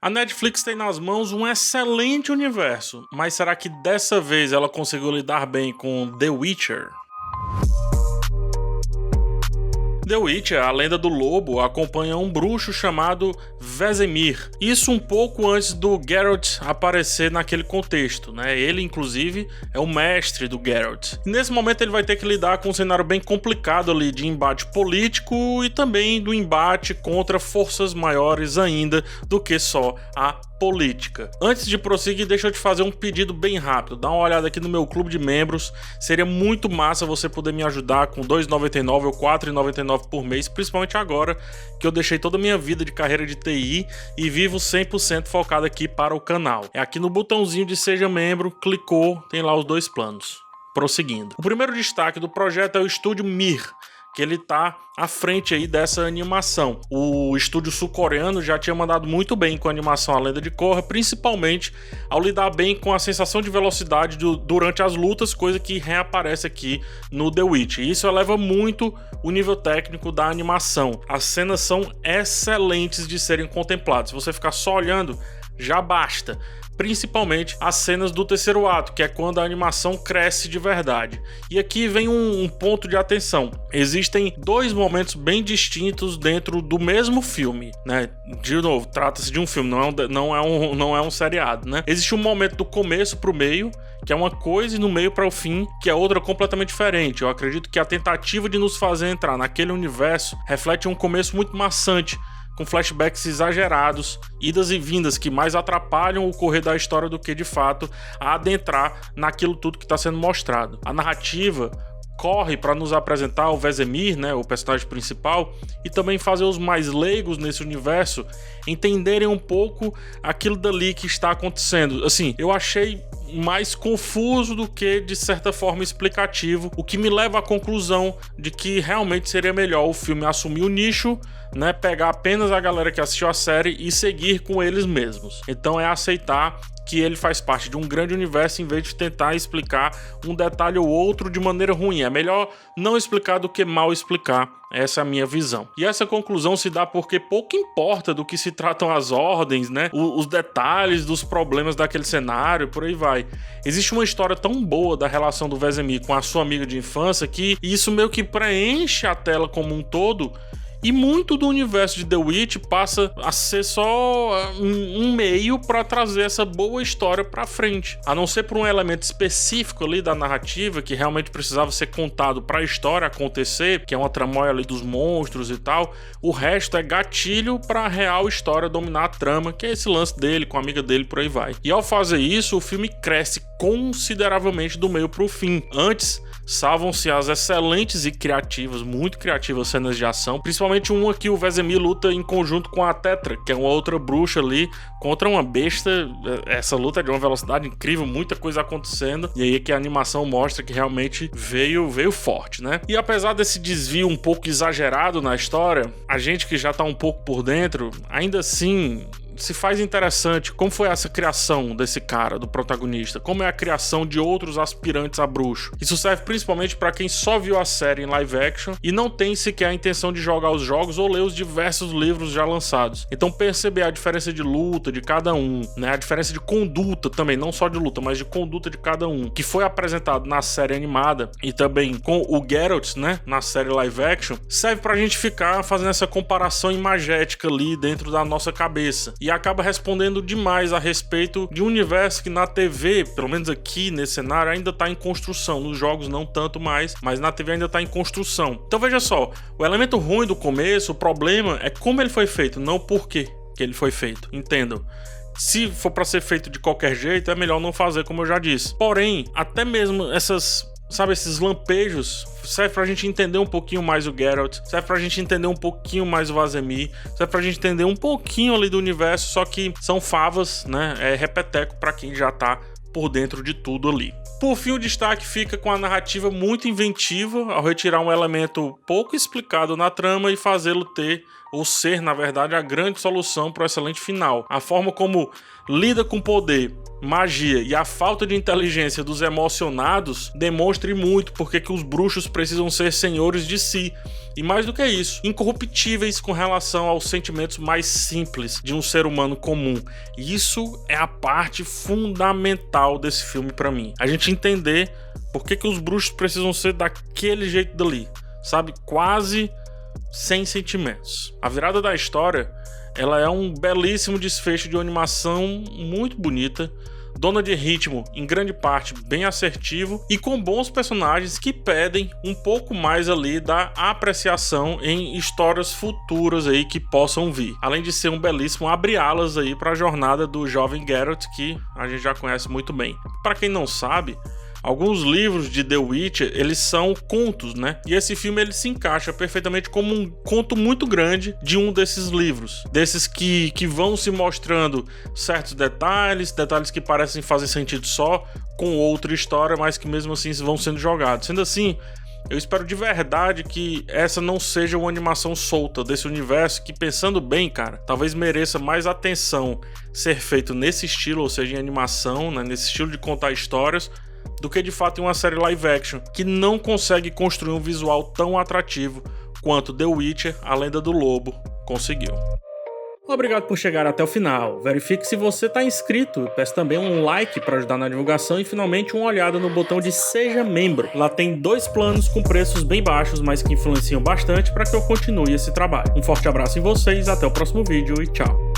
A Netflix tem nas mãos um excelente universo, mas será que dessa vez ela conseguiu lidar bem com The Witcher? The Witcher, a lenda do lobo, acompanha um bruxo chamado Vesemir. Isso um pouco antes do Geralt aparecer naquele contexto, né? Ele, inclusive, é o mestre do Geralt. E nesse momento ele vai ter que lidar com um cenário bem complicado ali de embate político e também do embate contra forças maiores ainda do que só a política. Antes de prosseguir, deixa eu te fazer um pedido bem rápido. Dá uma olhada aqui no meu clube de membros. Seria muito massa você poder me ajudar com R$ 2,99 ou R$ 4,99 por mês, principalmente agora que eu deixei toda a minha vida de carreira de TI e vivo 100% focado aqui para o canal. É aqui no botãozinho de seja membro, clicou, tem lá os dois planos. Prosseguindo. O primeiro destaque do projeto é o estúdio Mir, que ele tá à frente aí dessa animação. O estúdio sul-coreano já tinha mandado muito bem com a animação A Lenda de Korra, principalmente ao lidar bem com a sensação de velocidade durante as lutas, coisa que reaparece aqui no The Witch. E isso eleva muito o nível técnico da animação. As cenas são excelentes de serem contempladas. Se você ficar só olhando, já basta. Principalmente as cenas do terceiro ato, que é quando a animação cresce de verdade. E aqui vem um ponto de atenção. Existem dois momentos bem distintos dentro do mesmo filme, né? De novo, trata-se de um filme, não é um seriado, né? Existe um momento do começo pro meio, que é uma coisa, e no meio para o fim, que é outra completamente diferente. Eu acredito que a tentativa de nos fazer entrar naquele universo reflete um começo muito maçante, com flashbacks exagerados, idas e vindas que mais atrapalham o correr da história do que, de fato, adentrar naquilo tudo que está sendo mostrado. A narrativa corre para nos apresentar o Vesemir, né, o personagem principal, e também fazer os mais leigos nesse universo entenderem um pouco aquilo dali que está acontecendo. Assim, eu achei mais confuso do que, de certa forma, explicativo, o que me leva à conclusão de que realmente seria melhor o filme assumir o nicho, né, pegar apenas a galera que assistiu a série e seguir com eles mesmos. Então é aceitar que ele faz parte de um grande universo em vez de tentar explicar um detalhe ou outro de maneira ruim. É melhor não explicar do que mal explicar. Essa é a minha visão. E essa conclusão se dá porque pouco importa do que se tratam as ordens, né? Os detalhes dos problemas daquele cenário, por aí vai. Existe uma história tão boa da relação do Vesemir com a sua amiga de infância que isso meio que preenche a tela como um todo. E muito do universo de The Witch passa a ser só um meio para trazer essa boa história para frente. A não ser por um elemento específico ali da narrativa que realmente precisava ser contado para a história acontecer, que é uma tramóia ali dos monstros e tal, o resto é gatilho para a real história dominar a trama, que é esse lance dele com a amiga dele, por aí vai. E ao fazer isso, o filme cresce consideravelmente do meio pro fim. Antes, salvam-se as excelentes e criativas, muito criativas cenas de ação, principalmente uma que o Vesemir luta em conjunto com a Tetra, que é uma outra bruxa ali, contra uma besta. Essa luta é de uma velocidade incrível, muita coisa acontecendo, e aí é que a animação mostra que realmente veio forte, né? E apesar desse desvio um pouco exagerado na história, a gente que já tá um pouco por dentro, ainda assim se faz interessante como foi essa criação desse cara, do protagonista, como é a criação de outros aspirantes a bruxo. Isso serve principalmente para quem só viu a série em live action e não tem sequer a intenção de jogar os jogos ou ler os diversos livros já lançados. Então perceber a diferença de luta de cada um, né, a diferença de conduta também, não só de luta, mas de conduta de cada um, que foi apresentado na série animada e também com o Geralt, né, na série live action, serve pra gente ficar fazendo essa comparação imagética ali dentro da nossa cabeça. E acaba respondendo demais a respeito de um universo que na TV, pelo menos aqui nesse cenário, ainda está em construção. Nos jogos não tanto mais, mas na TV ainda está em construção. Então veja só, o elemento ruim do começo, o problema é como ele foi feito, não por que ele foi feito. Entendam? Se for para ser feito de qualquer jeito, é melhor não fazer, como eu já disse. Porém, até mesmo esses lampejos serve pra gente entender um pouquinho mais o Geralt, serve pra gente entender um pouquinho mais o Vesemir, serve pra gente entender um pouquinho ali do universo, só que são favas, né? É repeteco pra quem já tá por dentro de tudo ali. Por fim, o destaque fica com a narrativa muito inventiva ao retirar um elemento pouco explicado na trama e fazê-lo ter ou ser, na verdade, a grande solução para o excelente final. A forma como lida com poder, magia e a falta de inteligência dos emocionados demonstre muito porque que os bruxos precisam ser senhores de si. E mais do que isso, incorruptíveis com relação aos sentimentos mais simples de um ser humano comum. E isso é a parte fundamental desse filme pra mim. A gente entender por que que os bruxos precisam ser daquele jeito dali, sabe? Quase sem sentimentos. A virada da história, ela é um belíssimo desfecho de uma animação muito bonita, dona de ritmo, em grande parte bem assertivo e com bons personagens que pedem um pouco mais ali da apreciação em histórias futuras aí que possam vir. Além de ser um belíssimo abre-alas aí para a jornada do jovem Geralt, que a gente já conhece muito bem. Para quem não sabe, alguns livros de The Witcher, eles são contos, né? E esse filme ele se encaixa perfeitamente como um conto muito grande de um desses livros. Desses que vão se mostrando certos detalhes que parecem fazer sentido só com outra história, mas que mesmo assim vão sendo jogados. Sendo assim, eu espero de verdade que essa não seja uma animação solta desse universo que, pensando bem, cara, talvez mereça mais atenção ser feito nesse estilo, ou seja, em animação, né? Nesse estilo de contar histórias, do que de fato em uma série live action que não consegue construir um visual tão atrativo quanto The Witcher, A Lenda do Lobo, conseguiu. Obrigado por chegar até o final. Verifique se você está inscrito. Peço também um like para ajudar na divulgação e finalmente uma olhada no botão de Seja Membro. Lá tem 2 planos com preços bem baixos, mas que influenciam bastante para que eu continue esse trabalho. Um forte abraço em vocês, até o próximo vídeo e tchau.